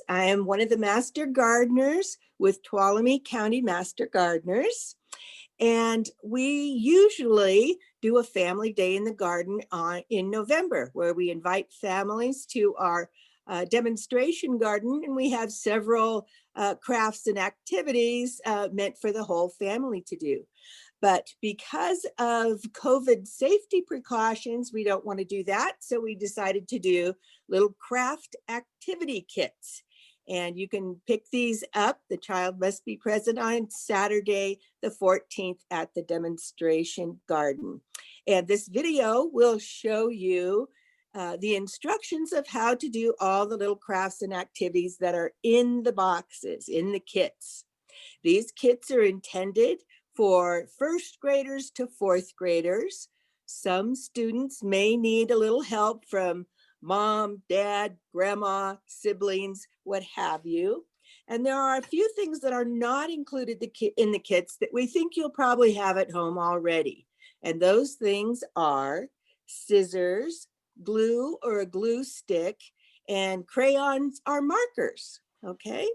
I am one of the Master Gardeners with Tuolumne County Master Gardeners. And we usually do a family day in the garden in November, where we invite families to our demonstration garden, and we have several crafts and activities meant for the whole family to do. But because of COVID safety precautions, we don't want to do that. So we decided to do little craft activity kits. And you can pick these up. The child must be present on Saturday, the 14th at the demonstration garden. And this video will show you the instructions of how to do all the little crafts and activities that are in the boxes, in the kits. These kits are intended for first graders to fourth graders. Some students may need a little help from mom, dad, grandma, siblings, what have you. And there are a few things that are not included in the kits that we think you'll probably have at home already. And those things are scissors, glue or a glue stick, and crayons or markers. Okay,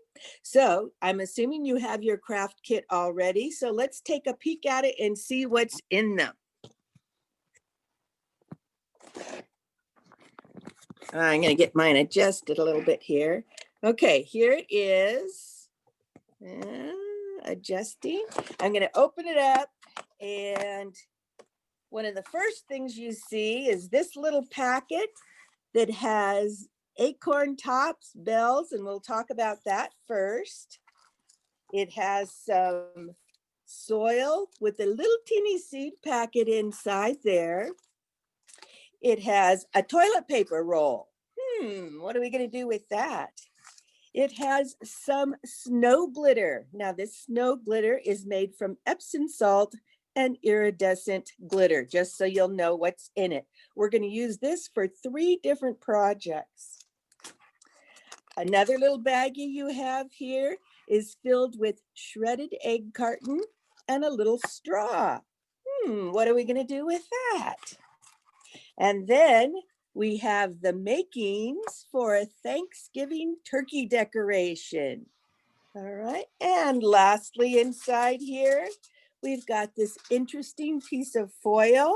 so I'm assuming you have your craft kit already. So let's take a peek at it and see what's in them. I'm going to get mine adjusted a little bit here. Okay, here it is. Adjusting. I'm going to open it up, and one of the first things you see is this little packet that has acorn tops, bells, and we'll talk about that first. It has some soil with a little teeny seed packet inside there. It has a toilet paper roll. What are we going to do with that? It has some snow glitter. Now, this snow glitter is made from Epsom salt and iridescent glitter, just so you'll know what's in it. We're going to use this for 3 different projects. Another little baggie you have here is filled with shredded egg carton and a little straw. What are we going to do with that? And then we have the makings for a Thanksgiving turkey decoration. All right, and lastly inside here, we've got this interesting piece of foil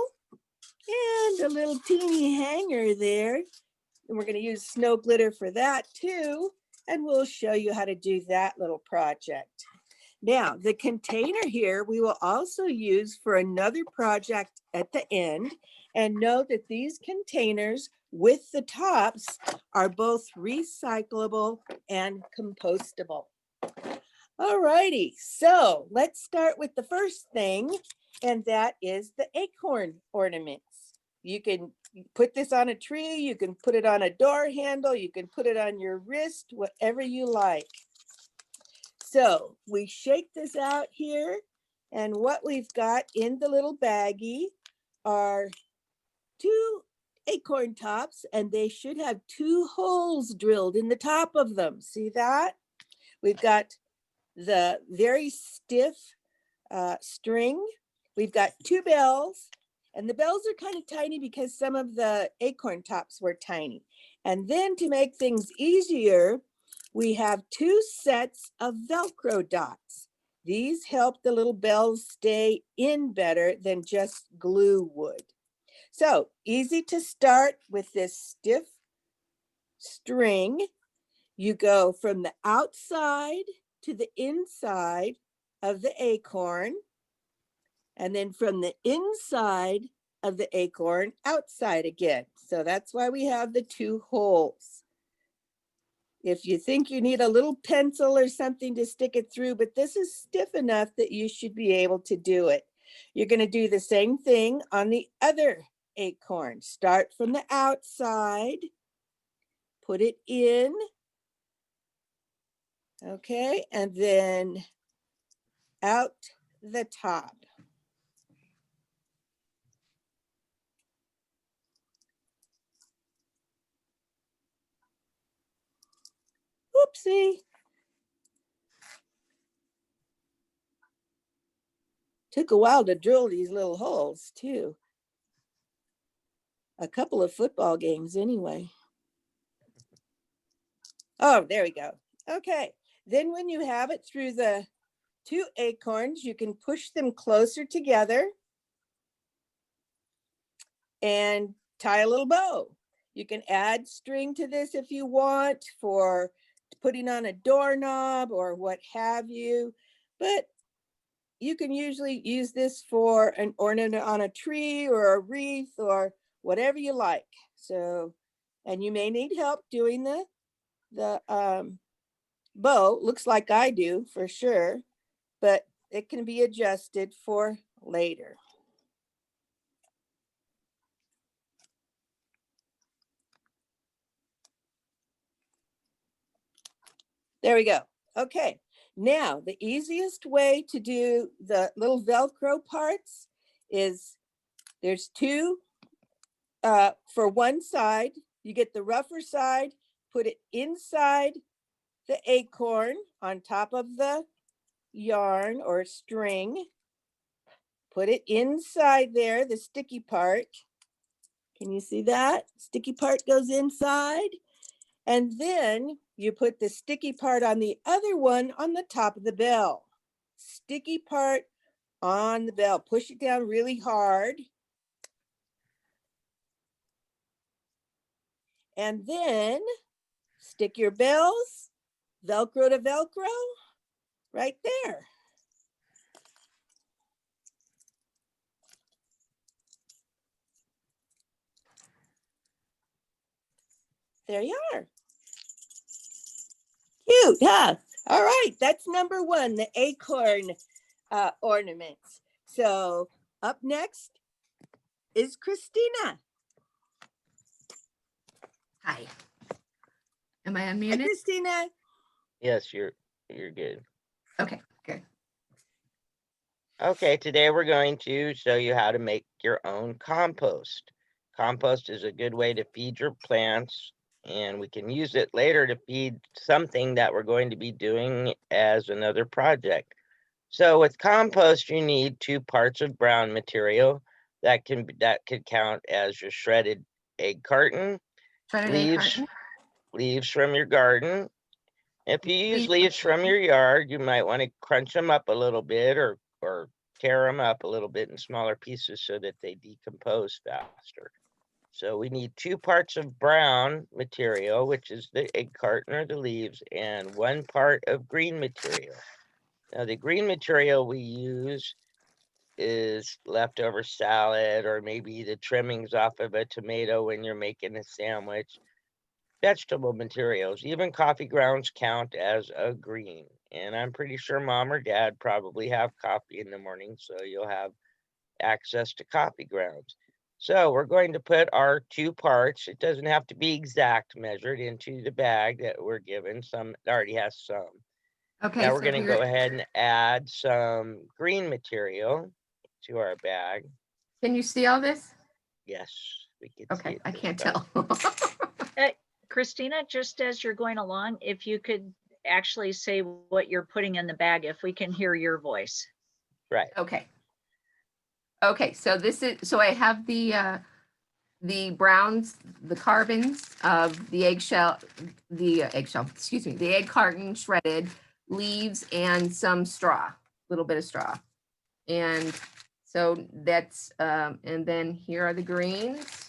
and a little teeny hanger there. And we're going to use snow glitter for that too. And we'll show you how to do that little project. Now, the container here, we will also use for another project at the end. And know that these containers with the tops are both recyclable and compostable. All righty, so let's start with the first thing, and that is the acorn ornaments. You can put this on a tree, you can put it on a door handle, you can put it on your wrist, whatever you like. So we shake this out here, and what we've got in the little baggie are 2 acorn tops, and they should have 2 holes drilled in the top of them. See that? We've got the very stiff string. We've got 2 bells, and the bells are kind of tiny because some of the acorn tops were tiny. And then to make things easier, we have 2 sets of Velcro dots. These help the little bells stay in better than just glue would. So easy to start with this stiff string. You go from the outside to the inside of the acorn, and then from the inside of the acorn outside again. So that's why we have the 2 holes. If you think you need a little pencil or something to stick it through, but this is stiff enough that you should be able to do it. You're going to do the same thing on the other acorn. Start from the outside, put it in, okay, and then out the top. Oopsie. Took a while to drill these little holes too. A couple of football games anyway. Oh, there we go. Okay. Then when you have it through the 2 acorns, you can push them closer together and tie a little bow. You can add string to this if you want for putting on a doorknob or what have you, but you can usually use this for an ornament on a tree or a wreath or whatever you like. So, and you may need help doing the bow. Looks like I do for sure, but it can be adjusted for later. There we go. Okay, now the easiest way to do the little Velcro parts is there's 2 for one side. You get the rougher side, put it inside the acorn on top of the yarn or string. Put it inside there, the sticky part. Can you see that? Sticky part goes inside. And then you put the sticky part on the other one on the top of the bell. Sticky part on the bell. Push it down really hard. And then stick your bells, Velcro to Velcro, right there. There you are. Cute, huh? All right, that's number 1, the acorn ornaments. So up next is Christina. Hi. Am I Hi, unmuted? Christina. Yes, you're good. Okay, good. Okay, today we're going to show you how to make your own compost. Compost is a good way to feed your plants, and we can use it later to feed something that we're going to be doing as another project. So with compost, you need 2 parts of brown material that could count as your shredded egg carton, Shredded egg carton. leaves from your garden. If you use Leaves leaves from your yard, you might want to crunch them up a little bit or tear them up a little bit in smaller pieces so that they decompose faster. So we need 2 parts of brown material, which is the egg carton or the leaves, and 1 part of green material. Now the green material we use is leftover salad or maybe the trimmings off of a tomato when you're making a sandwich. Vegetable materials, even coffee grounds count as a green. And I'm pretty sure mom or dad probably have coffee in the morning, so you'll have access to coffee grounds. So we're going to put our 2 parts, it doesn't have to be exact measured, into the bag that we're given. Some it already has some. Okay. Now we're going to go ahead and add some green material to our bag. Can you see all this? Yes, we can see Okay, it. I can't tell. Christina, just as you're going along, if you could actually say what you're putting in the bag, if we can hear your voice. Right. Okay. Okay, so I have the browns, the carbons of the eggshell, the egg carton shredded, leaves, and some straw, little bit of straw. And so that's, and then here are the greens.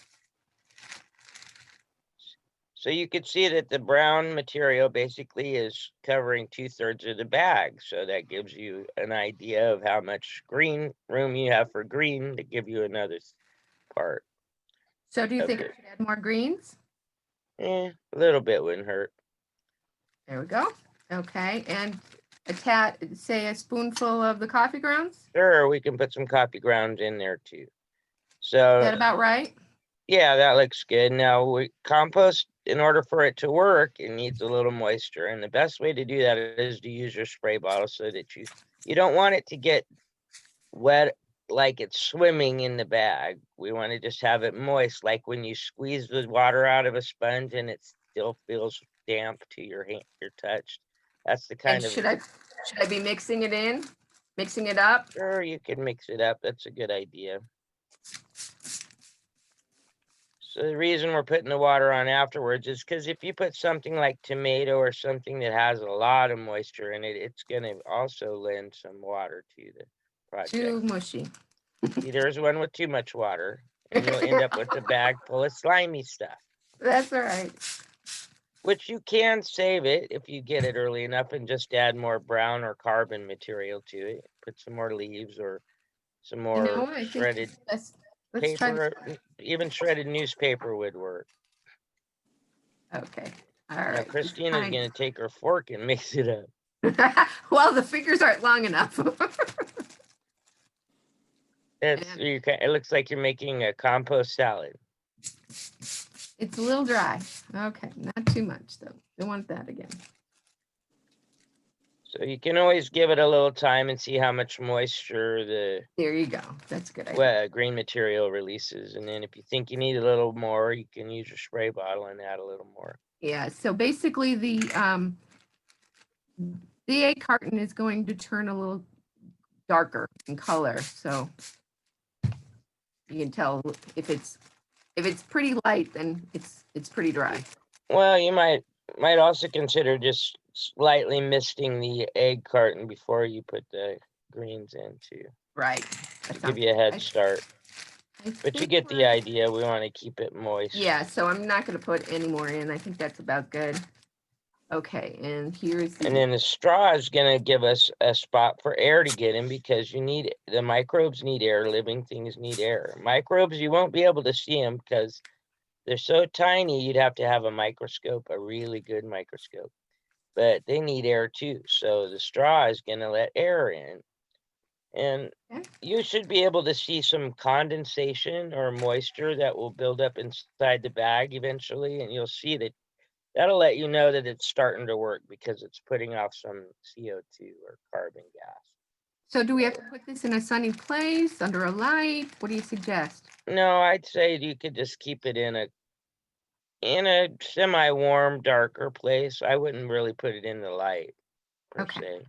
So you could see that the brown material basically is covering 2/3 of the bag. So that gives you an idea of how much green room you have for green to give you another part. So do you think I should add more greens? A little bit wouldn't hurt. There we go. Okay, and say a spoonful of the coffee grounds? Sure, we can put some coffee grounds in there too. So Is that about right? yeah, that looks good. Now compost, in order for it to work, it needs a little moisture. And the best way to do that is to use your spray bottle so that you don't want it to get wet like it's swimming in the bag. We want to just have it moist, like when you squeeze the water out of a sponge and it still feels damp to your hand, your touch. That's the kind of. Should I be mixing it up? Sure, you can mix it up. That's a good idea. So the reason we're putting the water on afterwards is because if you put something like tomato or something that has a lot of moisture in it, it's gonna also lend some water to the Too project. mushy. See, there's one with too much water, and you'll end up with a bag full of slimy stuff. That's all right. Which you can save it if you get it early enough and just add more brown or carbon material to it. Put some more leaves or some You more know what? I think shredded let's try paper, even shredded newspaper would work. Okay. All Now right. Christina's Fine. gonna take her fork and mix it up. Well, the fingers aren't long enough. It's And it looks like you're making a compost salad. it's a little dry. Okay, not too much though. Don't want that again. So you can always give it a little time and see how much moisture the There you go. That's a good idea. green material releases. And then if you think you need a little more, you can use your spray bottle and add a little more. Yeah, so basically the egg carton is going to turn a little darker in color, so you can tell if it's pretty light, then it's pretty dry. Well, you might also consider just slightly misting the egg carton before you put the greens in too, Right. to That give you a sounds- head start. I But you think get the we're- idea. We want to keep it moist. Yeah, so I'm not gonna put any more in. I think that's about good. Okay, and here's And the, then the straw is gonna give us a spot for air to get in because the microbes need air, living things need air. Microbes, you won't be able to see them because they're so tiny, you'd have to have a microscope, a really good microscope. But they need air too, so the straw is gonna let air in. And Okay. you should be able to see some condensation or moisture that will build up inside the bag eventually, and you'll see that that'll let you know that it's starting to work because it's putting off some CO2 or carbon gas. so do we have to put this in a sunny place, under a light? What do you suggest? No, I'd say you could just keep it in a semi-warm, darker place. I wouldn't really put it in the light per Okay. se.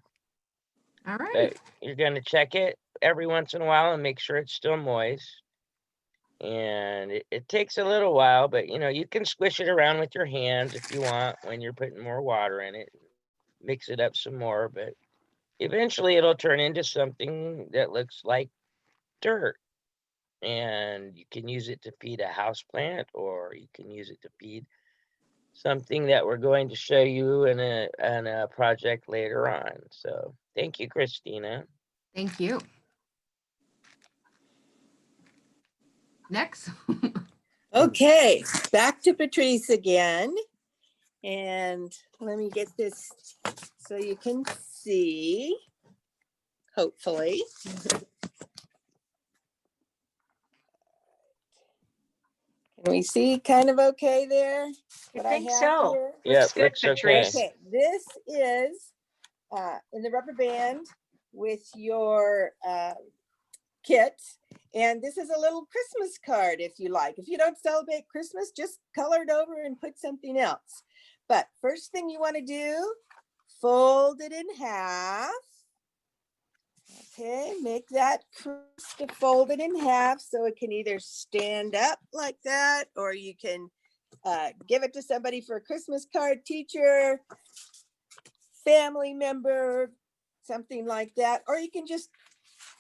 All right. But you're gonna check it every once in a while and make sure it's still moist. And it takes a little while, but you can squish it around with your hands if you want when you're putting more water in it. Mix it up some more, but eventually it'll turn into something that looks like dirt. And you can use it to feed a house plant, or you can use it to feed something that we're going to show you in a project later on. So thank you, Christina. Thank you. Next. Okay, back to Patrice again. And let me get this so you can see, hopefully. Can we see kind of okay there? I what think have so. here? Yeah, Looks good, looks okay. Patrice. Okay, this is in the rubber band with your kit. And this is a little Christmas card if you like. If you don't celebrate Christmas, just color it over and put something else. But first thing you want to do, fold it in half. Okay, make that crease to fold it in half so it can either stand up like that, or you can give it to somebody for a Christmas card, teacher, family member, something like that. Or you can just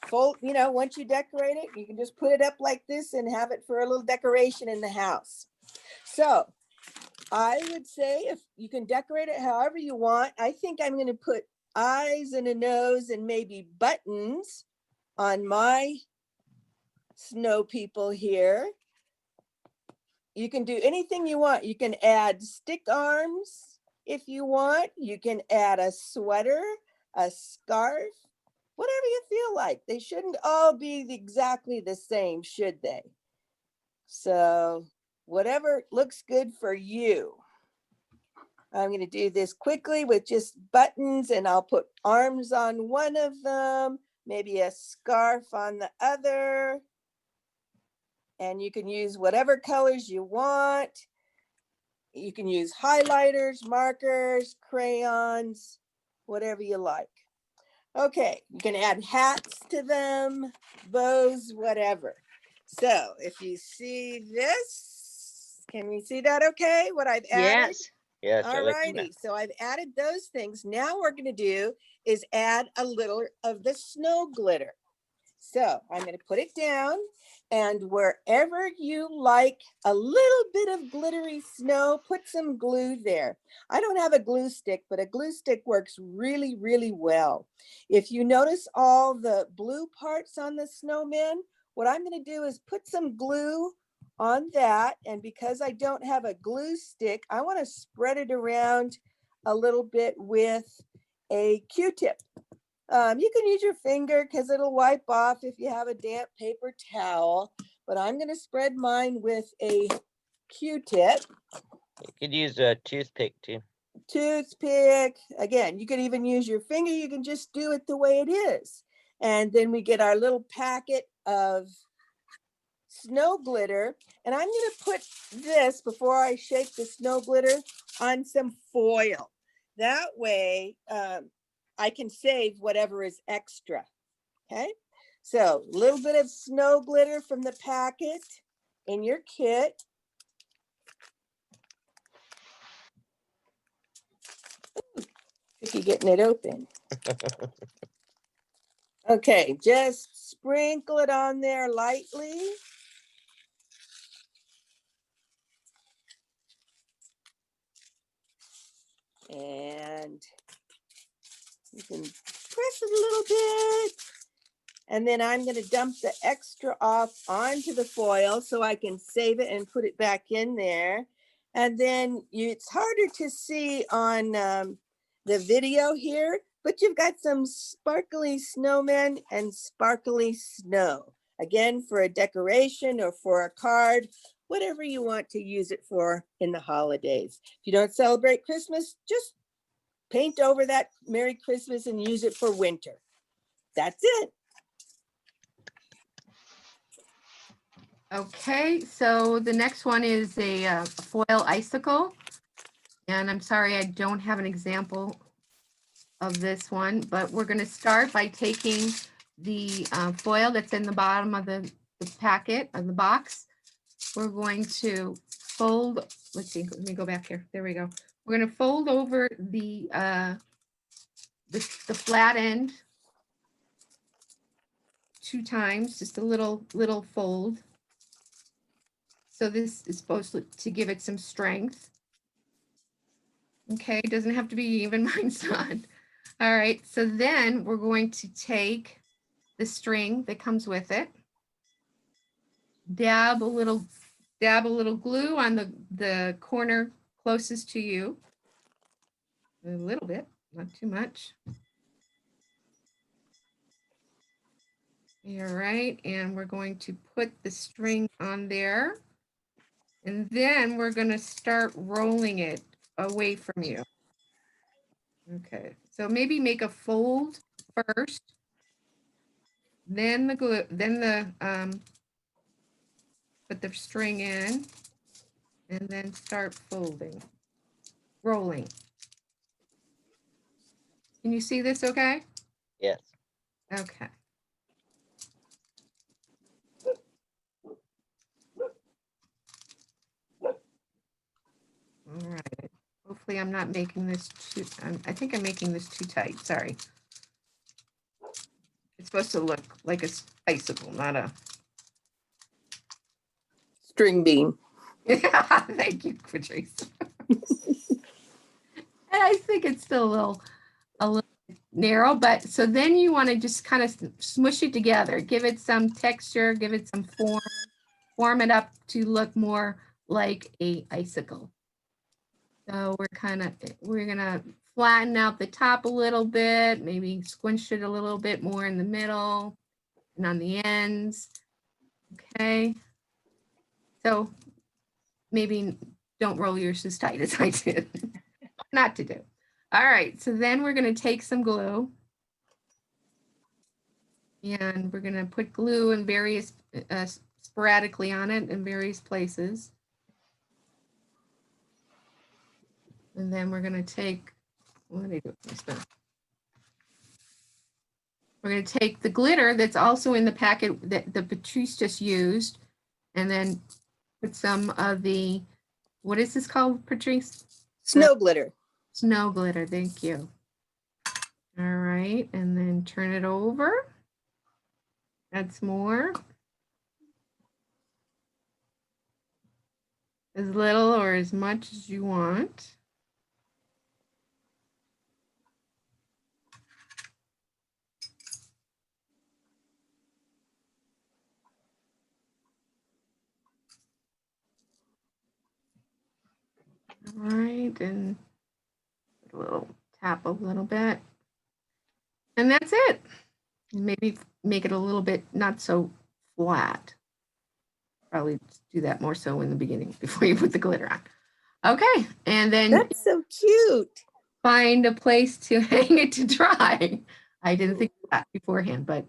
fold, once you decorate it, you can just put it up like this and have it for a little decoration in the house. So I would say if you can decorate it however you want. I think I'm going to put eyes and a nose and maybe buttons on my snow people here. You can do anything you want. You can add stick arms if you want. You can add a sweater, a scarf, whatever you feel like. They shouldn't all be exactly the same, should they? So whatever looks good for you. I'm going to do this quickly with just buttons, and I'll put arms on one of them, maybe a scarf on the other. And you can use whatever colors you want. You can use highlighters, markers, crayons, whatever you like. Okay, you can add hats to them, bows, whatever. So if you see this, Can we see that okay, what I've added? Yes. Yes, I All like that. righty, so I've added those things. Now what we're gonna do is add a little of the snow glitter. So I'm gonna put it down, and wherever you like a little bit of glittery snow, put some glue there. I don't have a glue stick, but a glue stick works really, really well. If you notice all the blue parts on the snowman, what I'm gonna do is put some glue on that, and because I don't have a glue stick, I want to spread it around a little bit with a Q-tip. You can use your finger because it'll wipe off if you have a damp paper towel, but I'm going to spread mine with a Q-tip. You could use a toothpick too. Toothpick. Again, you could even use your finger. You can just do it the way it is. And then we get our little packet of snow glitter, and I'm going to put this, before I shake the snow glitter, on some foil. That way I can save whatever is extra. Okay, so a little bit of snow glitter from the packet in your kit. Tricky getting it open. Okay, just sprinkle it on there lightly. And you can press it a little bit. And then I'm going to dump the extra off onto the foil so I can save it and put it back in there. And then it's harder to see on the video here, but you've got some sparkly snowmen and sparkly snow. Again, for a decoration or for a card, whatever you want to use it for in the holidays. If you don't celebrate Christmas, just paint over that Merry Christmas and use it for winter. That's it. Okay, so the next one is a foil icicle. And I'm sorry, I don't have an example of this one, but we're going to start by taking the foil that's in the bottom of the packet, of the box. We're going to fold, let's see, let me go back here. There we go. We're going to fold over the flat end 2 times, just a little fold. So this is supposed to give it some strength. Okay, it doesn't have to be even, mine's not. All right, so then we're going to take the string that comes with it, dab a little glue on the corner closest to you. A little bit, not too much. All right, and we're going to put the string on there. And then we're going to start rolling it away from you. Okay, so maybe make a fold first, then the glue, then put the string in, and then start folding, rolling. Can you see this okay? Yes. Okay. All right. Hopefully I'm not making this too, I think I'm making this too tight, sorry. It's supposed to look like a icicle, not a String bean. Thank you, Patrice. And I think it's still a little narrow, but so then you want to just kind of smush it together, give it some texture, give it some form it up to look more like a icicle. So we're gonna flatten out the top a little bit, maybe squinch it a little bit more in the middle and on the ends. Okay. So maybe don't roll yours as tight as I did. Not to do. All right, so then we're going to take some glue and we're going to put glue in various, sporadically on it in various places. And then we're going to take, what did I do with this stuff? We're going to take the glitter that's also in the packet that the Patrice just used, and then put some of the What is this called, Patrice? Snow glitter. Snow glitter, thank you. All right, and then turn it over. Add some more. As little or as much as you want. All right, and a little tap a little bit. And that's it. Maybe make it a little bit not so flat. Probably do that more so in the beginning before you put the glitter on. Okay, and then That's so cute. find a place to hang it to dry. I didn't think of that beforehand, but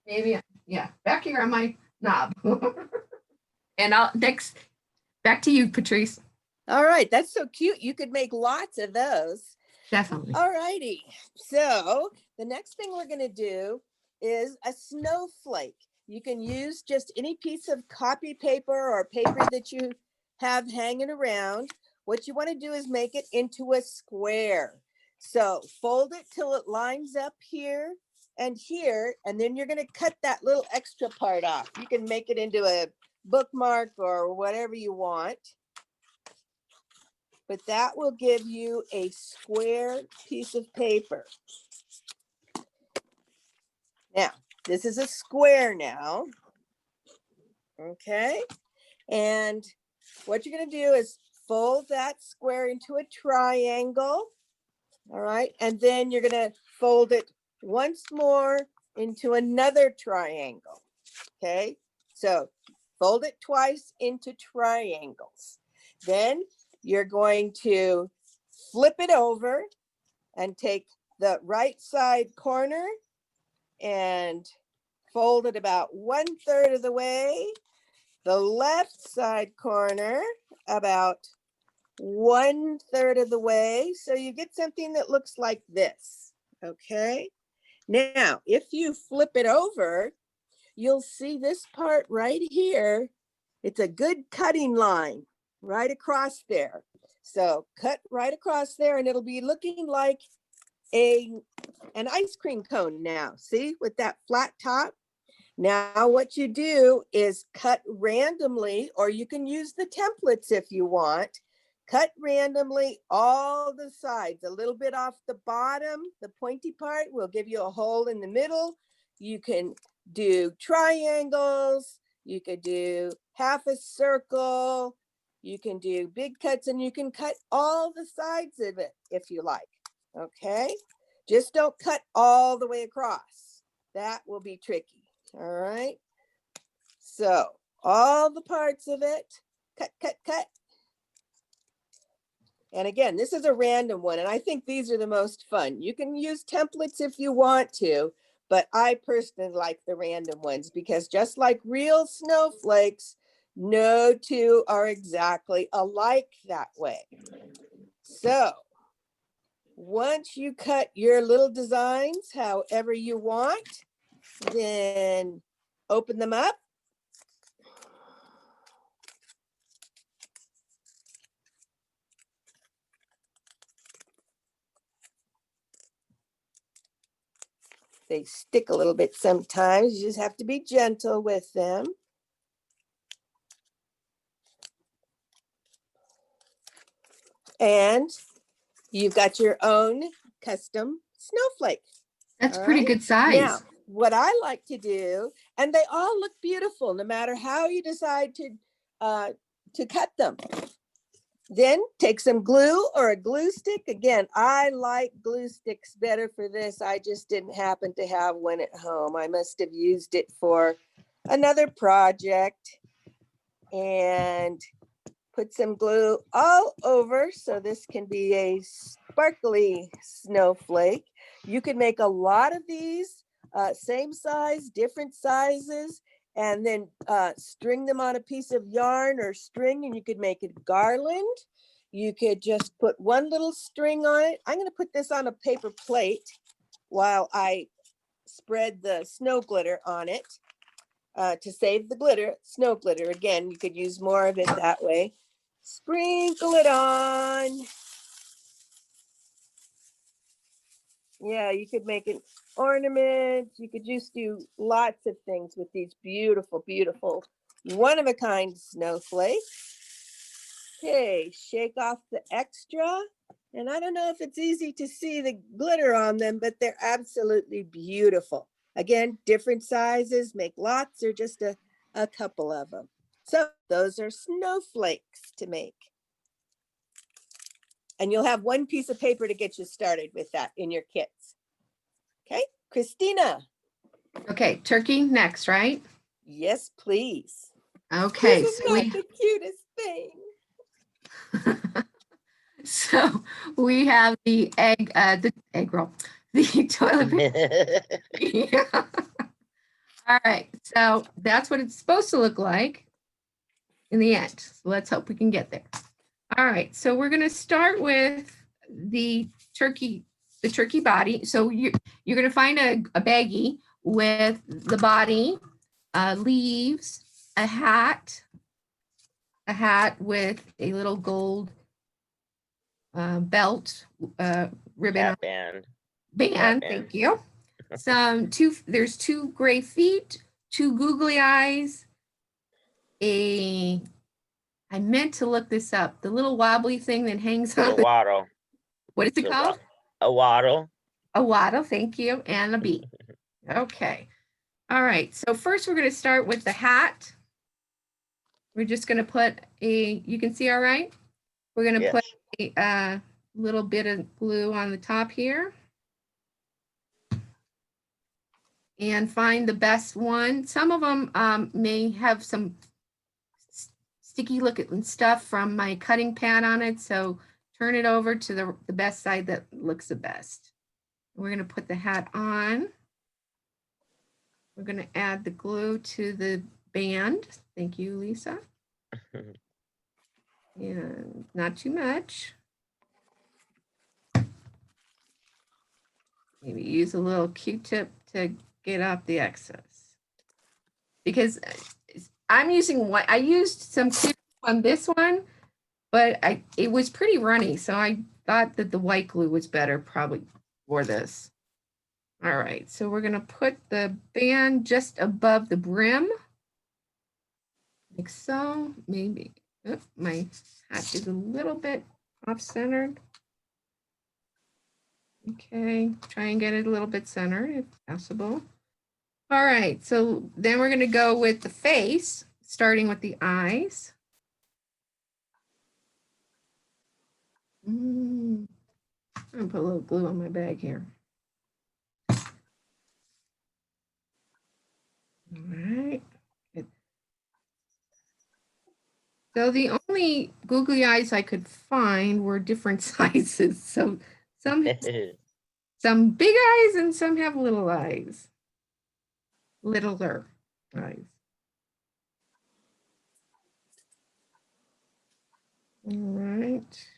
maybe, yeah, back here on my knob. And I'll next, back to you, Patrice. All right, that's so cute. You could make lots of those. Definitely. All righty. So the next thing we're going to do is a snowflake. You can use just any piece of copy paper or paper that you have hanging around. What you want to do is make it into a square. So fold it till it lines up here and here, and then you're going to cut that little extra part off. You can make it into a bookmark or whatever you want. But that will give you a square piece of paper. Now, this is a square now. Okay. And what you're going to do is fold that square into a triangle. All right. And then you're going to fold it once more into another triangle. Okay. So fold it twice into triangles. Then you're going to flip it over and take the right side corner and fold it about 1/3 of the way. The left side corner about 1/3 of the way. So you get something that looks like this. Okay. Now, if you flip it over, you'll see this part right here. It's a good cutting line right across there. So cut right across there and it'll be looking like an ice cream cone now. See, with that flat top? Now what you do is cut randomly, or you can use the templates if you want. Cut randomly all the sides, a little bit off the bottom. The pointy part will give you a hole in the middle. You can do triangles. You could do half a circle. You can do big cuts, and you can cut all the sides of it if you like. Okay. Just don't cut all the way across. That will be tricky. All right. So all the parts of it, cut, cut, cut. And again, this is a random one, and I think these are the most fun. You can use templates if you want to, but I personally like the random ones because just like real snowflakes, no two are exactly alike that way. So once you cut your little designs however you want, then open them up. They stick a little bit sometimes. You just have to be gentle with them. And you've got your own custom snowflake. That's All pretty right. good size. Now, what I like to do, and they all look beautiful no matter how you decide to cut them. Then take some glue or a glue stick. Again, I like glue sticks better for this. I just didn't happen to have one at home. I must have used it for another project. And put some glue all over so this can be a sparkly snowflake. You can make a lot of these, same size, different sizes, and then string them on a piece of yarn or string, and you could make a garland. You could just put one little string on it. I'm going to put this on a paper plate while I spread the snow glitter on it to save the glitter, snow glitter. Again, you could use more of it that way. Sprinkle it on. Yeah, you could make an ornament. You could just do lots of things with these beautiful, beautiful, one-of-a-kind snowflakes. Okay, shake off the extra. And I don't know if it's easy to see the glitter on them, but they're absolutely beautiful. Again, different sizes, make lots or just a couple of them. So those are snowflakes to make. And you'll have one piece of paper to get you started with that in your kits. Okay, Christina. Okay, turkey next, right? Yes, please. Okay, This is so not the cutest thing. so we have the egg roll, the toilet paper. Yeah. All right, so that's what it's supposed to look like in the end. So let's hope we can get there. All right, so we're gonna start with the turkey body. So you're gonna find a baggie with the body, leaves, a hat with a little gold belt, ribbon, Hat band. band. Thank you. There's two gray feet, two googly eyes, I meant to look this up, the little wobbly thing that hangs A on. waddle. What is it It's called? A waddle. A waddle, thank you, and a beak. Okay. All right, so first we're going to start with the hat. We're just going to put you can see all right? We're going to Yes. put a little bit of glue on the top here. And find the best one. Some of them may have some sticky looking stuff from my cutting pad on it, so turn it over to the best side that looks the best. We're going to put the hat on. We're going to add the glue to the band. Thank you, Lisa. And not too much. Maybe use a little Q-tip to get off the excess. Because I'm using I used some Q-tip on this one, but it was pretty runny, so I thought that the white glue was better probably for this. All right, so we're gonna put the band just above the brim, like so. Maybe my hat is a little bit off-centered. Okay, try and get it a little bit centered if possible. All right, so then we're gonna go with the face, starting with the eyes. I'm gonna put a little glue on my bag here. All right. Good. So the only googly eyes I could find were different sizes. So some big eyes and some have little eyes. Littler eyes. All right.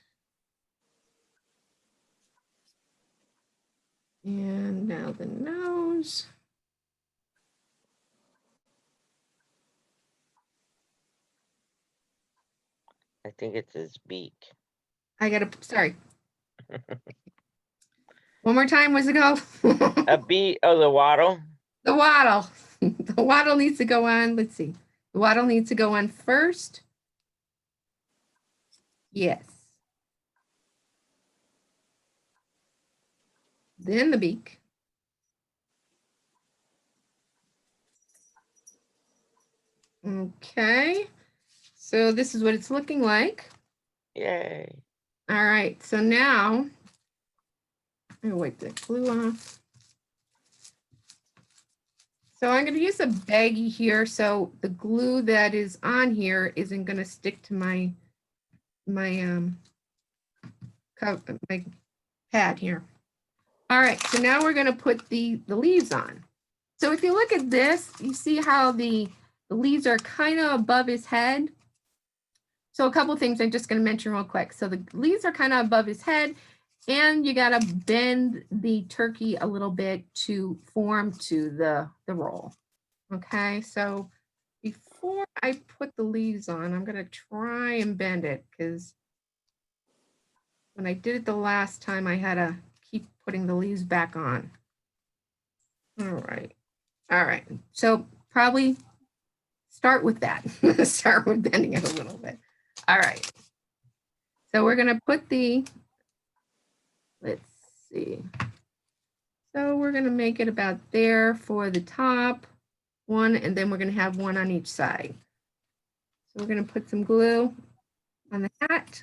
And now the nose. I think it's his beak. Sorry. One more time, what's it called? A beak, oh, the waddle? The waddle. The waddle needs to go on. Let's see. The waddle needs to go on first. Yes. Then the beak. Okay. So this is what it's looking like. Yay. All right. So now, I'm gonna wipe the glue off. So I'm going to use a baggie here, so the glue that is on here isn't going to stick to my pad here. All right, so now we're going to put the leaves on. So if you look at this, you see how the leaves are kind of above his head. So a couple of things I'm just going to mention real quick. So the leaves are kind of above his head, and you got to bend the turkey a little bit to form to the roll. Okay, so before I put the leaves on, I'm gonna try and bend it because when I did it the last time, I had to keep putting the leaves back on. All right. All right. So probably start with that. Start with bending it a little bit. All right. So we're gonna put the, let's see. So we're gonna make it about there for the top one, and then we're gonna have one on each side. So we're gonna put some glue on the hat.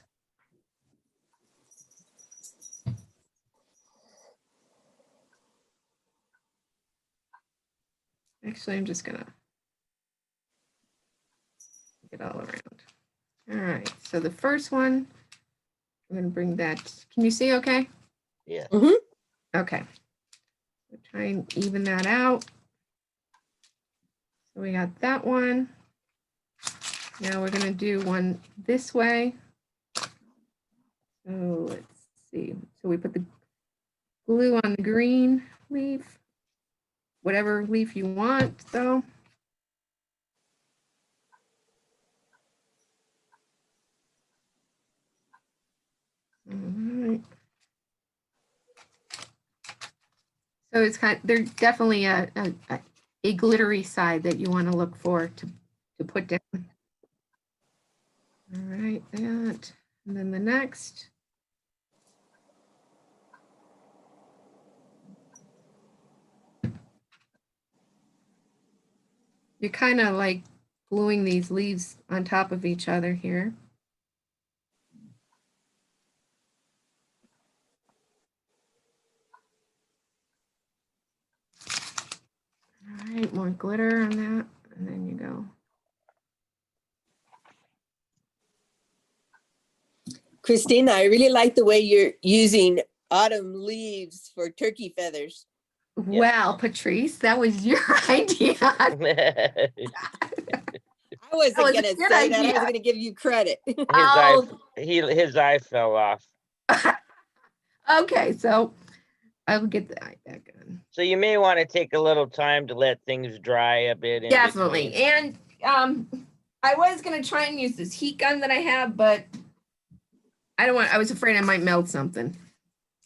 Actually, I'm just gonna get all around. All right, so the first one, I'm gonna bring that, can you see okay? Yeah. Okay. So try and even that out. So we got that one. Now we're gonna do one this way. So let's see. So we put the glue on the green leaf, whatever leaf you want though. All right. So it's kind of, there's definitely a glittery side that you want to look for to put down. All right, that, and then the next. You're kind of like gluing these leaves on top of each other here. All right, more glitter on that, and then you go. Christina, I really like the way you're using autumn leaves for turkey feathers. Well, Patrice, that was your idea. I wasn't was a gonna good say that. I idea. was gonna give you credit. His eye fell off. Okay, so I will get the eye back on. So you may want to take a little time to let things dry a bit. In Definitely. between. And I was gonna try and use this heat gun that I have, but I was afraid I might melt something.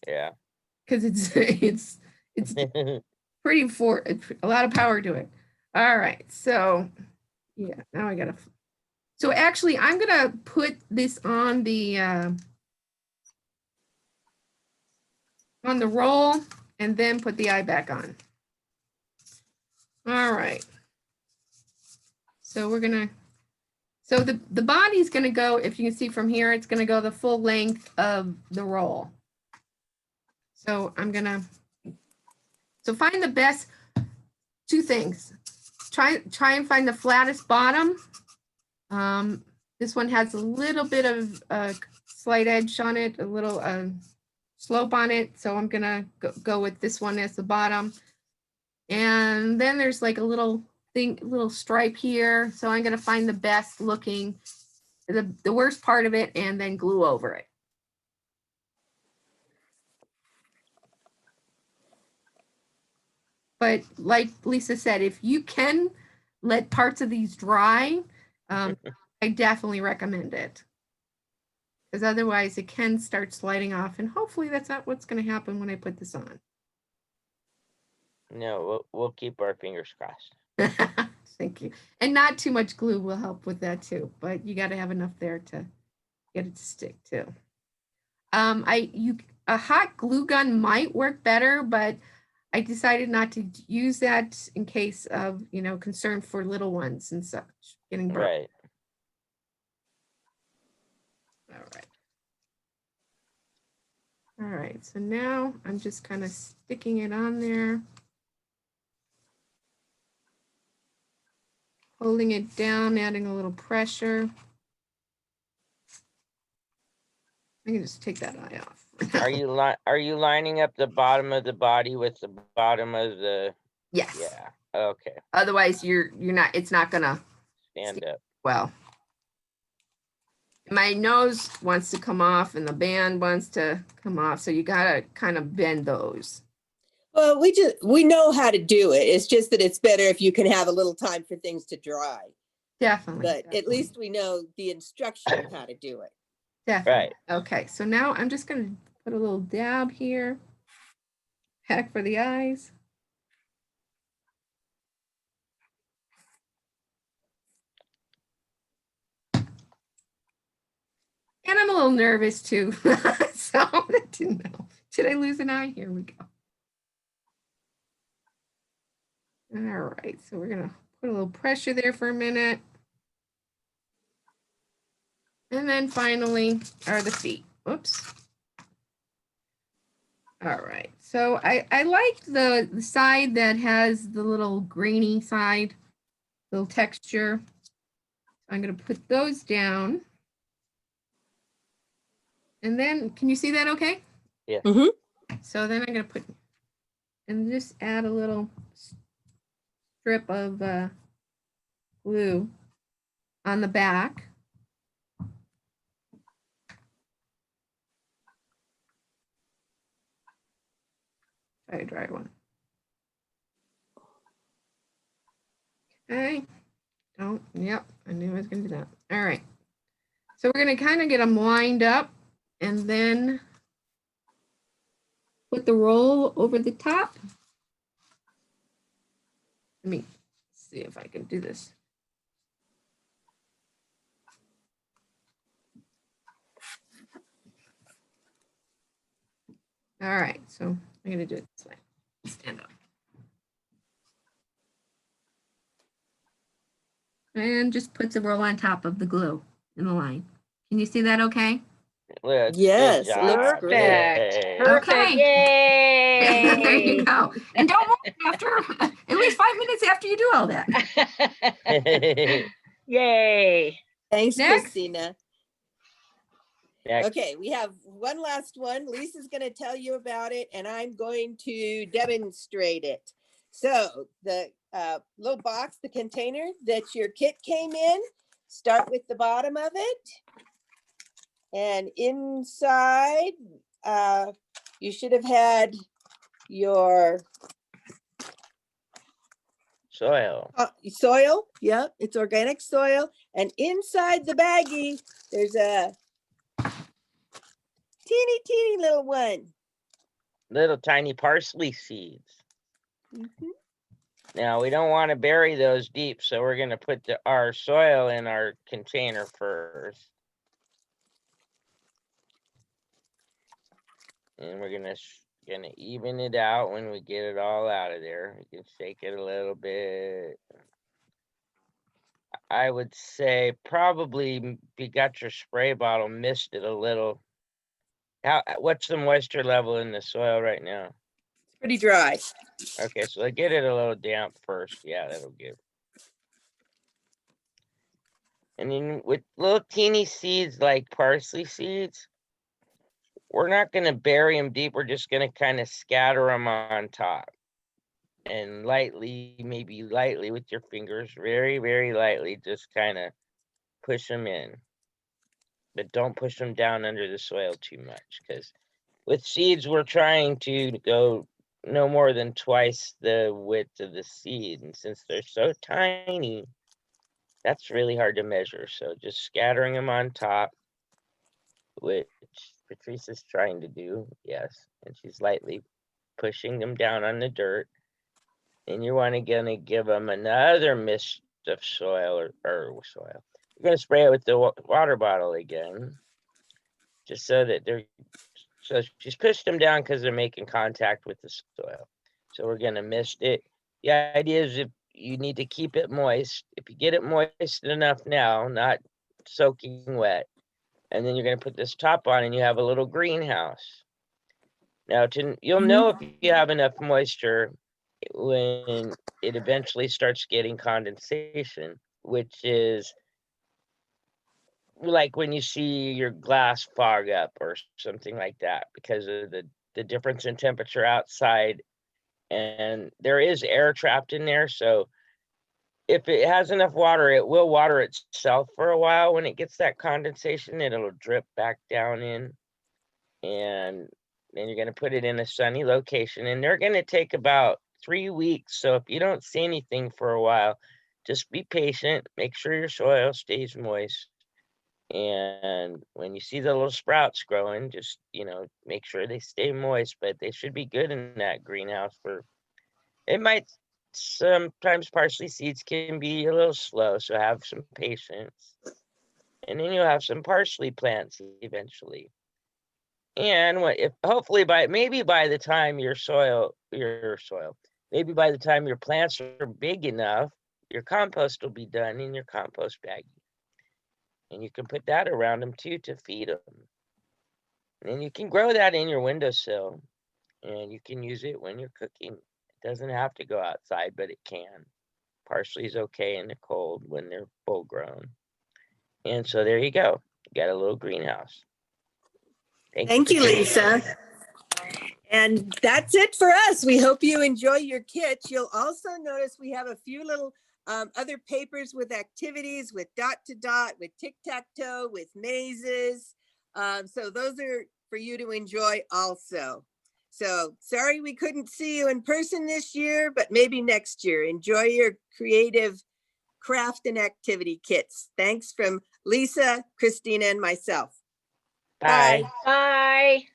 Yeah. Because it's pretty a lot of power to it. All right, so yeah, now I gotta. So actually, I'm gonna put this on the roll and then put the eye back on. All right. So we're gonna. So the body's gonna go. If you can see from here, it's gonna go the full length of the roll. So I'm gonna. So find the best. Two things. Try and find the flattest bottom. This one has a little bit of a slight edge on it, a little slope on it. So I'm gonna go with this one as the bottom. And then there's like a little stripe here. So I'm gonna find the best looking, the worst part of it, and then glue over it. But like Lisa said, if you can let parts of these dry, I definitely recommend it. Because otherwise it can start sliding off, and hopefully that's not what's going to happen when I put this on. No, we'll keep our fingers crossed. Thank you. And not too much glue will help with that too, but you got to have enough there to get it to stick too. A hot glue gun might work better, but I decided not to use that in case of, concern for little ones and such getting burnt. Right. All right, so now I'm just kind of sticking it on there. Holding it down, adding a little pressure. I can just take that eye off. Are you lining up the bottom of the body with the bottom of the? Yes. Yeah. Okay. Otherwise, it's not gonna stand up. Well, my nose wants to come off and the band wants to come off, so you gotta kind of bend those. Well, we know how to do it. It's just that it's better if you can have a little time for things to dry. Definitely. but at definitely, least we know the instruction of how to do it. definitely. Okay, so now I'm just gonna put a little dab here. Pack for the eyes. And I'm a little nervous too. So I didn't know. Did I lose an eye? Here we go. All right, so we're gonna put a little pressure there for a minute. And then finally are the feet. Oops. All right, so I like the side that has the little grainy side, little texture. I'm gonna put those down. And then, can you see that okay? Yeah. Mhm. So then I'm gonna put, and just add a little strip of glue on the back. Try a dry one. Okay. Oh, yep. I knew I was gonna do that. All right. So we're gonna kind of get them lined up and then put the roll over the top. Let me see if I can do this. All right, so I'm gonna do it this way. Stand up. And just put the roll on top of the glue in the line. Can you see that okay? Good Yes, it looks job. great. Perfect. Yay. Perfect. Okay. There you Yay. go. And don't move after, at least 5 minutes after you do all that. Yay. Thanks, Next. Christina. Next. Okay, we have one last one. Lisa's going to tell you about it, and I'm going to demonstrate it. So the little box, the container that your kit came in, start with the bottom of it. And inside, you should have had your Soil. soil. Yep, it's organic soil. And inside the baggie, there's a teeny little one. Little tiny parsley seeds. Mhm. Now we don't want to bury those deep, so we're gonna put our soil in our container first. And we're gonna even it out when we get it all out of there. You can shake it a little bit. I would say probably if you got your spray bottle, mist it a little. What's the moisture level in the soil right now? It's pretty dry. Okay, so get it a little damp first. Yeah, that'll give. And then with little teeny seeds like parsley seeds, we're not going to bury them deep. We're just going to kind of scatter them on top. And lightly, maybe lightly with your fingers, very, very lightly, just kind of push them in. But don't push them down under the soil too much, because with seeds, we're trying to go no more than twice the width of the seed. And since they're so tiny, that's really hard to measure. So just scattering them on top, which Patrice is trying to do, yes. And she's lightly pushing them down on the dirt. And you want to gonna give them another mist of soil or soil. You're gonna spray it with the water bottle again, just so that they're. So she's pushed them down because they're making contact with the soil. So we're gonna mist it. The idea is if you need to keep it moist. If you get it moist enough now, not soaking wet, and then you're gonna put this top on, and you have a little greenhouse. Now, you'll know if you have enough moisture when it eventually starts getting condensation, which is like when you see your glass fog up or something like that, because of the difference in temperature outside, and there is air trapped in there. So if it has enough water, it will water itself for a while. When it gets that condensation, it'll drip back down in, and then you're going to put it in a sunny location, and they're going to take about 3 weeks. So if you don't see anything for a while, just be patient, make sure your soil stays moist. And when you see the little sprouts growing, just, make sure they stay moist, but they should be good in that greenhouse it might, sometimes parsley seeds can be a little slow, so have some patience. And then you'll have some parsley plants eventually. And if hopefully maybe by the time maybe by the time your plants are big enough, your compost will be done in your compost baggie. And you can put that around them too to feed them. And then you can grow that in your windowsill, and you can use it when you're cooking. It doesn't have to go outside, but it can. Parsley is okay in the cold when they're full grown. And so there you go. You got a little greenhouse. Thank you, for tuning in. Lisa. And that's it for us. We hope you enjoy your kits. You'll also notice we have a few little other papers with activities, with dot to dot, with tic-tac-toe, with mazes. So those are for you to enjoy also. So sorry we couldn't see you in person this year, but maybe next year. Enjoy your creative craft and activity kits. Thanks from Lisa, Christina, and myself. Bye. Bye.